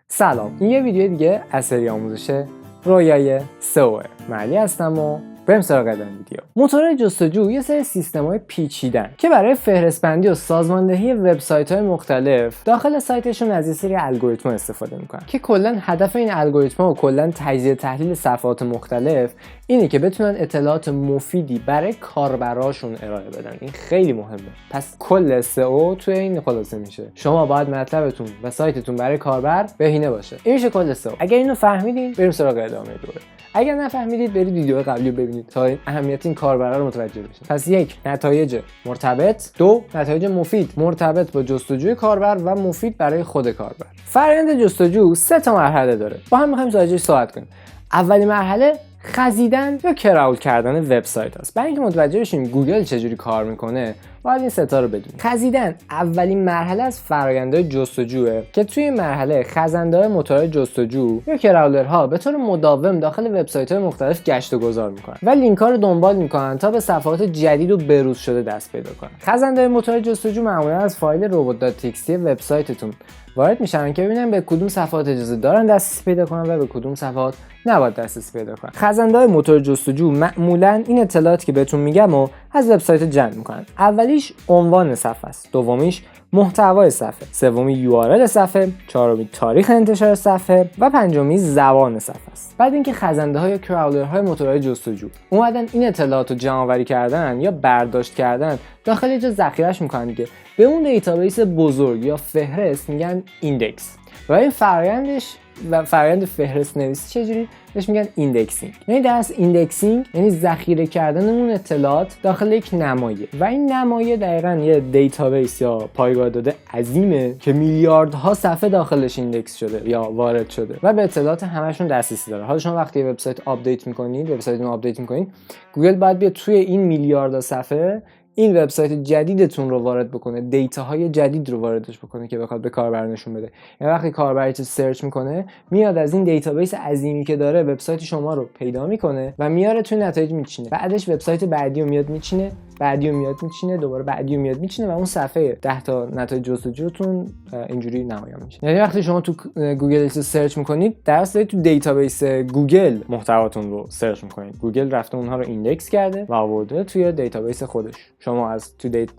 سلام، این یه ویدیو دیگه از سری آموزش رویای سئو. معلی هستم و بریم سراغ ویدیو. موتورهای جستجو یه سری سیستم‌های پیچیدن که برای فهرست‌بندی و سازماندهی وبسایت‌های مختلف داخل سایتشون از یه سری الگوریتم‌ها استفاده می‌کنن که کلاً هدف این الگوریتم‌ها و کلاً تجزیه تحلیل صفحات مختلف اینه که بتونن اطلاعات مفیدی برای کاربراشون ارائه بدن. این خیلی مهمه. پس کل سئو توی این خلاصه میشه. شما باید مطلبتون و سایتتون برای کاربر بهینه باشه. این میشه کل سئو. اگر اینو فهمیدین بریم سراغ ادامه دوره. اگر نفهمیدید برید ویدیو قبلی رو ببینید تا اهمیت این کاربرا رو متوجه بشید. پس یک، نتایج مرتبط. دو، نتایج مفید مرتبط با جستجوی کاربر و مفید برای خود کاربر. فرآیند جستجو 3 تا مرحله داره. با هم می‌خوایم راجعش صحبت کنیم. اولین مرحله خزیدن یا کراول کردن وبسایت است. برای اینکه متوجه بشیم گوگل چجوری کار میکنه باید این 3 تا رو بدونیم. خزیدن اولین مرحله از فرآیندهای جستجوه که توی این مرحله خزنده‌های موتورهای جستجو یا کراولرها به طور مداوم داخل وبسایت‌های مختلف گشت و گذار میکنن و لینک‌ها رو دنبال میکنن تا به صفحات جدید و بروز شده دست پیدا کنن. خزنده‌های موتورهای جستجو معمولا از فایل robot.txt وبسایتتون وارد میشن که ببینن به کدوم صفحات اجازه دارن دسترسی پیدا کنن و به کدوم صفحات نباید دسترسی پیدا کنن. خزنده‌های موتور جستجو معمولاً این اطلاعاتی که بهتون میگم و از وبسایت جمع میکنن. اولیش عنوان صفحه است، دومیش محتوای صفحه، سومی URL صفحه، چهارمی تاریخ انتشار صفحه و پنجمی زبان صفحه است. بعد اینکه خزنده‌ها یا کراولرهای موتورهای جستجو اومدن این اطلاعات رو جمع‌آوری کردن یا برداشت کردن داخل یه جا ذخیره‌اش میکنن دیگه، به اون دیتابیس بزرگ یا فهرست میگن ایندکس. و این فرآیند فهرست نویسی چجوری بهش میگن ایندکسینگ. یعنی در اصل ایندکسینگ یعنی ذخیره کردن اون اطلاعات داخل یک نمایه و این نمایه دقیقاً یه دیتابیس یا پایگاه داده عظیمه که میلیاردها صفحه داخلش ایندکس شده یا وارد شده و به اطلاعات همشون دسترسی داره. حالا شما وقتی وبسایت آپدیت میکنید، وبسایتتون آپدیت میکنید، گوگل باید بیاد توی این میلیاردها صفحه این وبسایت جدیدتون رو وارد بکنه، دیتاهای جدید رو واردش بکنه که بخواد به کاربر نشون بده. یعنی وقتی کاربر چه سرچ میکنه میاد از این دیتابیس عظیمی که داره وبسایت شما رو پیدا میکنه و میاره توی نتایج میچینه. بعدش وبسایت بعدی رو میاد میچینه، بعدی رو میاد میچینه، دوباره بعدی رو میاد میچینه و اون صفحه 10 تا نتایج جستجوتون اینجوری نمایان میشه. یعنی وقتی شما تو گوگل سرچ میکنید در اصل تو دیتابیس گوگل محتواتون رو سرچ میکنید. گوگل رفته اونها رو ایندکس کرده و آورده توی دیتابیس خودش.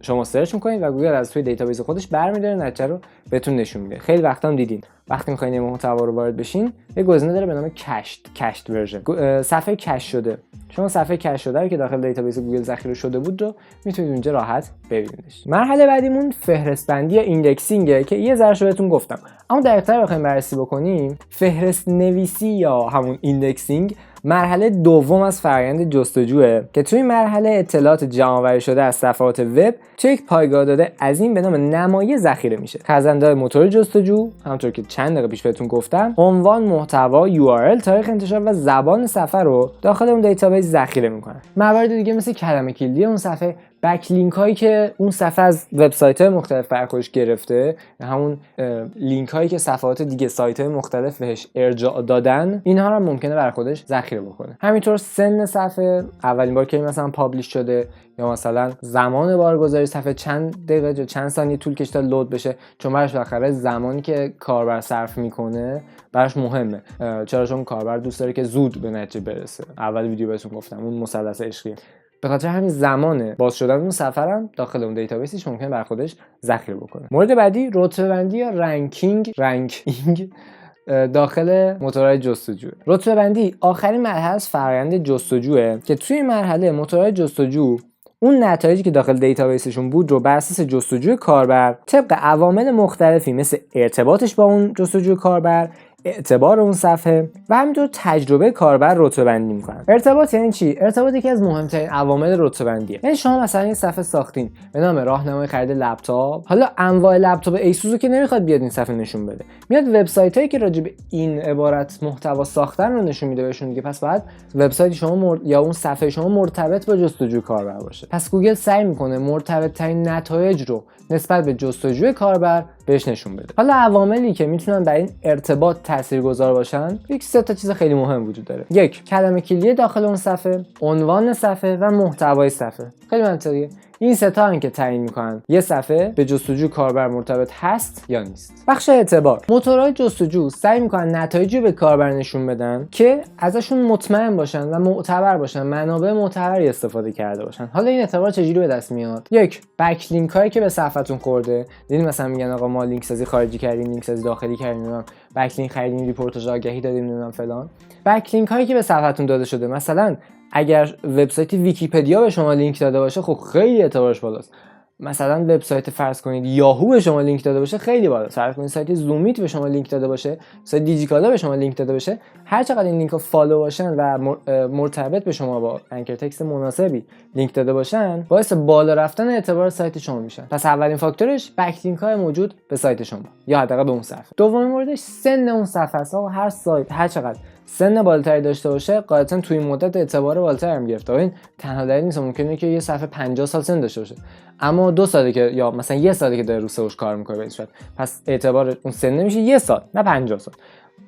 شما سرچ میکنید و گوگل از توی دیتابیس خودش برمی‌داره نتیجه رو بهتون نشون میده. خیلی وقتا هم دیدین وقتی میخواین محتوا رو وارد بشین یه گزینه داره به نام کشت ورژن، صفحه کش شده. شما صفحه کش شده رو که داخل دیتابیس گوگل ذخیره شده بود رو میتونید اونجا راحت ببینیدش. مرحله بعدیمون فهرست بندی یا ایندکسینگه که یه ذره بهتون گفتم، اما دقیق‌تر بخوایم بررسی بکنیم فهرست نویسی یا همون ایندکسینگ مرحله دوم از فرآیند جستجوه که توی این مرحله اطلاعات جمع‌آوری شده از صفحات وب توی یک پایگاه داده عظیم به نام نمایه ذخیره میشه. خزنده‌های موتور جستجو همونطور که چند دقیقه پیش بهتون گفتم عنوان، محتوا، URL، تاریخ انتشار و زبان صفحه رو داخل اون دیتابیس ذخیره میکنن. موارد دیگه مثل کلمه کلیدی اون صفحه، بک لینک هایی که اون صفحه از وبسایت های مختلف برای خودش گرفته، همون لینک هایی که صفحات دیگه سایت های مختلف بهش ارجاع دادن، اینها رو ممکنه برای خودش ذخیره بکنه. همینطور سن صفحه، اولین بار که مثلا پابلیش شده یا مثلا زمان بارگذاری صفحه چند دقیقه یا چند ثانیه طول کشیده لود بشه، چون براش بالاخره زمانی که کاربر صرف میکنه براش مهمه. چون کاربر دوست داره که زود به نتیجه برسه. اول ویدیو بهتون گفتم اون مثلث عشقی. به خاطر همین زمان باز شدن اون صفحه هم داخل اون دیتابیسش ممکنه بر خودش ذخیره بکنه. مورد بعدی رتبه‌بندی یا رنکینگ داخل موتورهای جستجو. رتبه‌بندی آخرین مرحله از فرآیند جستجوه که توی این مرحله موتورهای جستجو اون نتایجی که داخل دیتابیسشون بود رو بر اساس جستجوی کاربر طبق عوامل مختلفی مثل ارتباطش با اون جستجوی کاربر، اعتبار اون صفحه و همینطور تجربه کاربر رتبه‌بندی میکنن. ارتباط یعنی چی؟ ارتباط یکی از مهمترین عوامل رتبه‌بندیه. یعنی شما مثلا یه صفحه ساختین به نام راهنمای خرید لپتاپ، حالا انواع لپتاپ ایسوس که نمیخواد بیاد این صفحه نشون بده، میاد وبسایتایی که راجع به این عبارت محتوا ساختن رو نشون میده بهشون دیگه. پس بعد وبسایت شما یا اون صفحه شما مرتبط با جستجوی کاربر باشه. پس گوگل سعی میکنه مرتبط ترین نتایج رو نسبت به جستجوی کاربر بهش نشون بده. حالا عواملی که میتونن برای این ارتباط تاثیرگذار باشن، یک 3 تا چیز خیلی مهم وجود داره. یک، کلمه کلیدی داخل اون صفحه، عنوان صفحه و محتوای صفحه. خیلی منطقیه. این سه تا که تعیین میکنن یه صفحه به جستجو کاربر مرتبط هست یا نیست. بخش اعتبار: موتورهای جستجو سعی میکنن نتایجی به کاربر نشون بدن که ازشون مطمئن باشن و معتبر باشن، منابع معتبری استفاده کرده باشن. حالا این اعتبار چجوری به دست میاد؟ یک، بک لینک هایی که به صفحتون خورده. دیدین مثلا میگن آقا ما لینک سازی خارجی کردیم، لینک سازی داخلی کردیم، بک لینک خریدیم، ریپورتاژ آگهی دادیم، نمیدونم فلان. بک لینک هایی که به صفحتون داده شده، مثلا اگر وبسایت ویکی‌پدیا به شما لینک داده باشه خب خیلی اعتبارش بالاست. مثلا وبسایت فرض کنید یاهو به شما لینک داده باشه خیلی بالاست. فرض کنید سایت زومیت به شما لینک داده باشه، سایت دیجیکالا به شما لینک داده باشه، هر چقدر این لینک‌ها فالو باشن و مرتبط به شما با انکر تکست مناسبی لینک داده باشن، باعث بالا رفتن اعتبار سایت شما میشن. پس اولین فاکتورش بک لینک‌های موجود به سایت شما یا حداقل به اون صفحه. دومین موردش سن اون صفحه است. هر سایت هر چقدر سن بالاتری داشته باشه قاعدتا توی این مدت اعتبار بالاتری هم گرفته. این تنها دلیل نیست. ممکنه که یه صفحه 50 سال سن داشته باشه اما 2 ساله که یا مثلا 1 ساله که داره رو سئوش کار میکنه به این صورت، پس اعتبار اون سن نمیشه 1 سال نه 50 سال.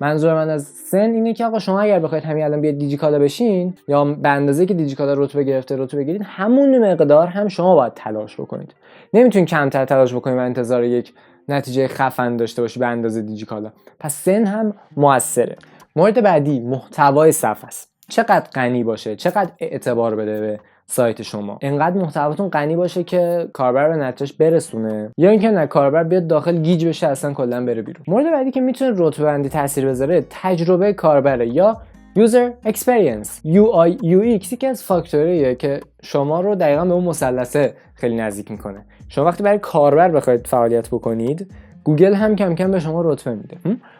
منظور من از سن اینه که آقا شما اگر بخواید همین الان بیاد دیجیکالا بشین یا به اندازه که دیجیکالا رتبه گرفته رتبه بگیرید، همون مقدار هم شما باید تلاش بکنید. نمیتونید کمتر تلاش بکنید و انتظار یک نتیجه خفن داشته باشی به اندازه دیجیکالا. پس سن هم موثره. مورد بعدی محتوای صفحه است. چقدر غنی باشه، چقدر اعتبار بده به سایت شما. اینقدر محتواتون غنی باشه که کاربر به نتیجهش برسونه یا اینکه نه کاربر بیاد داخل گیج بشه اصلا کلا بره بیرون. مورد بعدی که میتونه رتبه بندی تاثیر بذاره تجربه کاربره یا user experience. UI UX که از فاکتوریه که شما رو دقیقاً به اون مثلثه خیلی نزدیک میکنه. شما وقتی برای کاربر بخواید فعالیت بکنید، گوگل هم کم کم به شما رتبه میده.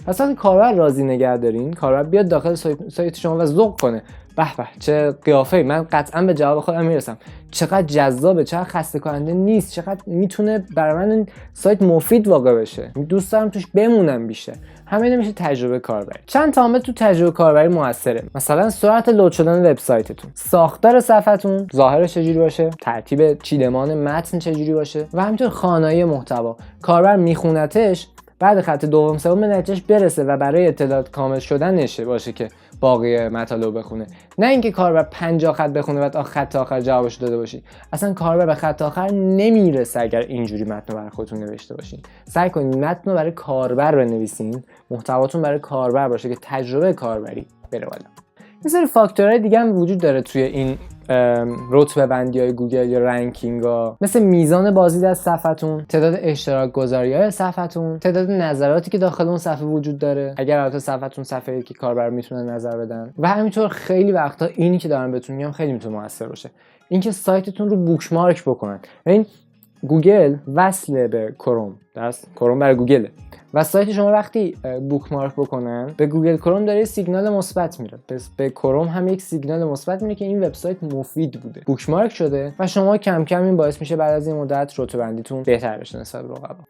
پس وقتی کاربر راضی نگه دارین، کاربر بیاد داخل سایت شما و ذوق کنه، به به چه قیافه‌ای، من قطعا به جواب خودم میرسم، چقدر جذابه، چقدر خسته کننده نیست، چقدر میتونه برای من این سایت مفید واقع بشه، دوست دارم توش بمونم بیشتر. همین میشه تجربه کاربری. چند تا عامل تو تجربه کاربری موثره. مثلا سرعت لود شدن وبسایتتون، ساختار صفحتون، ظاهرش چجوری باشه، ترتیب چیدمان متن چجوری باشه و همینطور خوانایی محتوا. کاربر میخونتش، بعد خط دوم سوم به نتیجهش برسه و برای اطلاعات کامل شدن نشه باشه که باقی مطالب بخونه، نه اینکه کاربر 50 خط بخونه بعد خط آخر جوابش داده باشی. اصلا کاربر به خط آخر نمیرسه اگر اینجوری متن رو برای خودتون نوشته باشین. سعی کنید متن رو برای کاربر بنویسین، محتواتون برای کاربر باشه که تجربه کاربری بره بالا. یه سری فاکتورهای دیگه هم وجود داره توی این رتبه بندی های گوگل یا رنکینگ ها، مثل میزان بازدید از صفحتون، تعداد اشتراک گذاری های صفحتون، تعداد نظراتی که داخل اون صفحه وجود داره اگر البته صفحتون صفحه‌ای که کاربر میتونن نظر بدن، و همینطور خیلی وقتا اینی که دارم بهتون میگم خیلی میتونه موثر باشه، اینکه سایتتون رو بوکمارک بکنن. این گوگل وصله به کروم، درست کروم برای گوگله و سایت شما وقتی بوکمارک بکنن به گوگل کروم داره سیگنال مثبت میره، پس به کروم هم یک سیگنال مثبت میره که این وبسایت مفید بوده، بوکمارک شده و شما کم کم این باعث میشه بعد از این مدت رتبه بندیتون بهتر بشه نسبت به رقبا.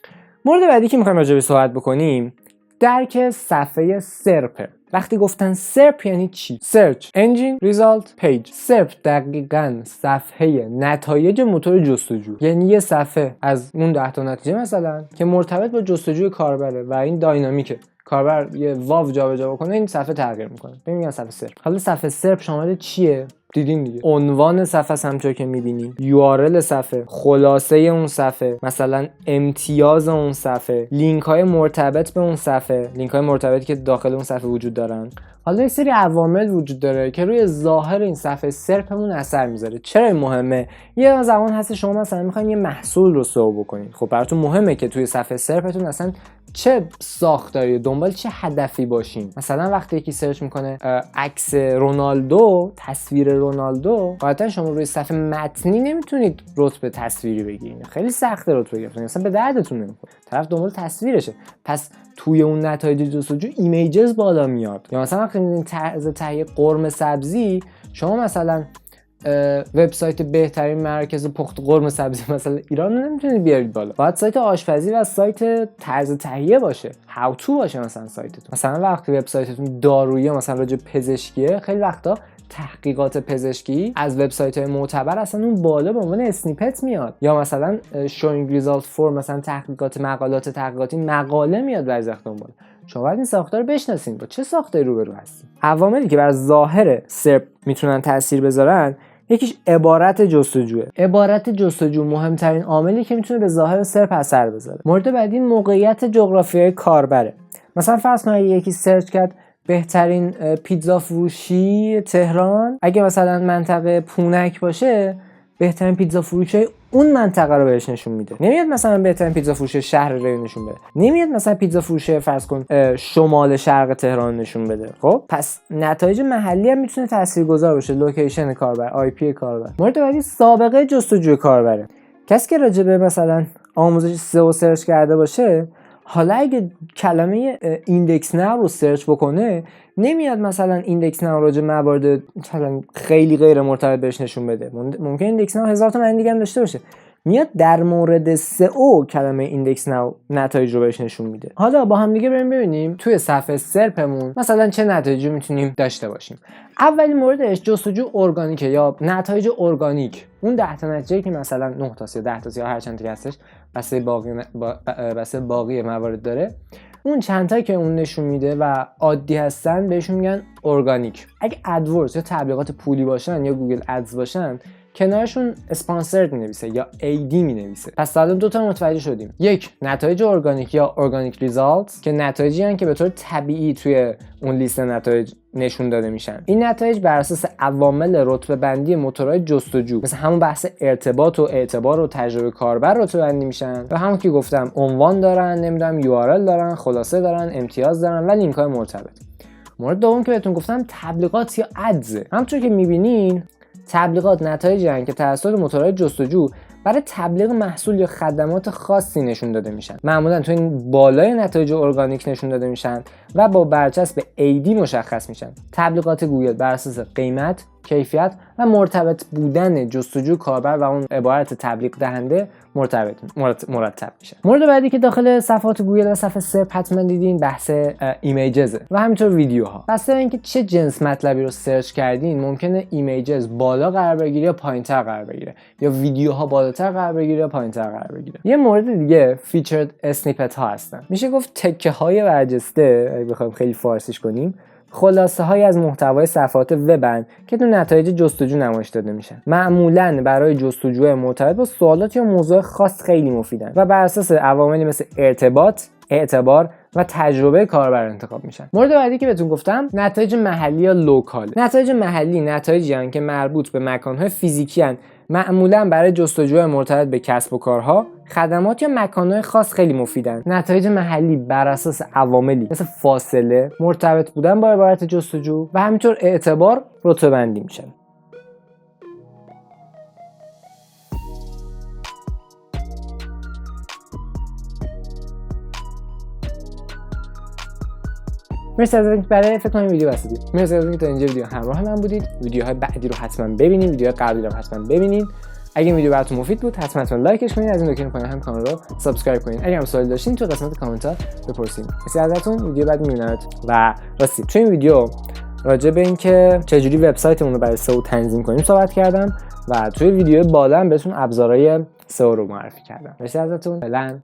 مورد بعدی که میخوایم راجع به صحبت بکنیم درک صفحه سرپ. وقتی گفتن سرپ یعنی چی؟ Search Engine Result Page. سرپ دقیقاً صفحه نتایج موتور جستجو، یعنی یه صفحه از اون 10 تا نتیجه مثلا که مرتبط با جستجوی کاربره و این داینامیکه، کاربر یه واو جابجا بکنه این صفحه تغییر میکنه، میگن صفحه سرپ. حالا صفحه سرپ شامل چیه؟ دیدین دیگه، عنوان صفحه همونطور که میبینین، URL صفحه، خلاصه اون صفحه، مثلا امتیاز اون صفحه، لینک های مرتبط به اون صفحه، لینک های مرتبطی که داخل اون صفحه وجود دارن. حالا یه سری عوامل وجود داره که روی ظاهر این صفحه سرپمون اثر میذاره. چرا این مهمه؟ یه زمان هست شما مثلا میخواین یه محصول رو سئو بکنید، خب براتون مهمه که توی صفحه سرپتون اصلا چه ساختاری، دنبال چه هدفی باشین. مثلا وقتی یکی سرچ میکنه عکس رونالدو، تصویر رونالدو، قاعدتا شما روی صفحه متنی نمیتونید رتبه تصویری بگیرید، خیلی سخته رتبه گرفتن، مثلا به دردتون نمیخوره، طرف دنبال تصویرشه. پس توی اون نتایج جستجو ایمیجز بالا میاد. یا مثلا وقتی می‌بینید طرز تهیه قرمه سبزی، شما مثلا وبسایت بهترین مرکز پخت قرمه سبزی مثلا ایران رو نمیتونید بیارید بالا، باید سایت آشپزی و سایت طرز تهیه باشه، هاو تو باشه مثلا سایتتون. مثلا وقتی وبسایتتون دارویی مثلا راجع پزشکیه، خیلی وقتا تحقیقات پزشکی از وبسایت‌های معتبر اصلا اون بالا به عنوان اسنیپت میاد، یا مثلا showing result for مثلا تحقیقات مقالات تحقیقاتی مقاله میاد بعضی وقتا اون بالا. شما باید این ساختار رو بشناسید با چه ساختاری روبرو هستید. عواملی که بر ظاهر سرپ میتونن تاثیر بذارن یکیش عبارت جستجوه. عبارت جستجو مهمترین عاملی که میتونه به ظاهر سرپ اثر بذاره. مورد بعدی موقعیت جغرافیایی کاربره. مثلا فرض کن یکی سرچ کرد بهترین پیتزا فروشی تهران، اگه مثلا منطقه پونک باشه بهترین پیتزا فروشی اون منطقه رو بهش نشون میده. نمیاد مثلا بهترین پیتزا فروشی شهر رو نشون بده. نمیاد مثلا پیتزا فروشی فرض کن شمال شرق تهران نشون بده. خب پس نتایج محلی هم میتونه تاثیرگذار باشه. لوکیشن کاربر، آی پی کاربر. مورد بعدی سابقه جستجوی کاربره. کسی که راجع به مثلا آموزش سئو سرچ کرده باشه، حالا اگه کلمه ایندکس ناو رو سرچ بکنه، نمیاد مثلا ایندکس ناو راجع موارد مثلا خیلی غیر مرتبط بهش نشون بده. ممکن ایندکس ناو 1000 تا معنی دیگه هم داشته باشه. میاد در مورد سئو کلمه ایندکس ناو نتایج رو بهش نشون میده. حالا با هم دیگه بریم ببینیم توی صفحه سرپمون مثلا چه نتایجی میتونیم داشته باشیم. اولین موردش جستجو ارگانیکه یا نتایج ارگانیک. اون 10 تا نتیجه که مثلا 9 تا یا 10 تا یا هر چند تا هستش، بس باقی موارد داره، اون چند تا که اون نشون میده و عادی هستن بهشون میگن ارگانیک. اگه ادورز یا تبلیغات پولی باشن یا گوگل ادز باشن، کنارشون اسپانسرد مینویسه یا ایدی مینویسه. پس تا الان دو تا متوجه شدیم. یک، نتایج ارگانیک یا ارگانیک ریزالتس که نتایجی هستن که به طور طبیعی توی اون لیست نتایج نشون داده میشن. این نتایج بر اساس عوامل رتبه بندی موتورهای جستجو، مثل همون بحث ارتباط و اعتبار و تجربه کاربر رتبه بندی میشن و همون که گفتم عنوان دارن، نمیدونم URL دارن، خلاصه دارن، امتیاز دارن و لینک های مرتبط. مورد دوم که بهتون گفتم تبلیغات یا ادز. همونطور که میبینین تبلیغات نتایجی هستند که توسط موتورهای جستجو برای تبلیغ محصول یا خدمات خاصی نشون داده میشن. معمولا تو این بالای نتایج ارگانیک نشون داده میشن و با برچسب AD مشخص میشن. تبلیغات گوگل بر اساس قیمت، کیفیت و مرتبط بودن جستجو کاربر و اون عبارت تبلیغ دهنده مرتب میشه. مورد بعدی که داخل صفحات گوگل و صفحه سرپ حتما دیدین بحث ایمیجز و همینطور ویدیوها. بسته اینکه چه جنس مطلبی رو سرچ کردین، ممکنه ایمیجز بالا قرار بگیره یا پایین‌تر قرار بگیره، یا ویدیوها بالاتر قرار بگیره یا پایین‌تر قرار بگیره. یه مورد دیگه فیچرد اسنیپت ها هستن. میشه گفت تکه های برجسته، اگه بخوایم خیلی فارسیش کنیم، خلاصه های از محتوای صفحات وبن که تو نتایج جستجو نمایش داده میشن. معمولاً برای جستجوی مرتبط با سوالات یا موضوع خاص خیلی مفیدن و بر اساس عواملی مثل ارتباط، اعتبار و تجربه کاربر انتخاب میشن. مورد بعدی که بهتون گفتم نتایج محلی یا لوکال. نتایج محلی نتایجی هستند که مربوط به مکان‌های فیزیکی هستند، معمولاً برای جستجوی مرتبط به کسب و کارها، خدمات یا مکان‌های خاص خیلی مفیدن. نتایج محلی بر اساس عواملی مثل فاصله، مرتبط بودن با عبارت جستجو و همینطور اعتبار رتبه‌بندی میشن. مرسی از اینکه برای فکر کنم ویدیو بستید. مرسی از اینکه تا اینجا ویدیو همراه من بودید. ویدیوهای بعدی رو حتما ببینید، ویدیوهای قبلی رو حتما ببینید. اگه این ویدیو براتون مفید بود حتما لایکش کنید، از این نکته پایین هم کانال رو سابسکرایب کنید. اگه هم سوالی داشتین تو قسمت کامنت ها بپرسید. مرسی ازتون. ویدیو بعد میبینید. و راستی تو این ویدیو راجع به اینکه چجوری وبسایتمون رو برای سئو تنظیم کنیم صحبت کردم و توی ویدیو بالا هم بهتون ابزارهای سئو رو معرفی کردم. مرسی ازتون. فعلا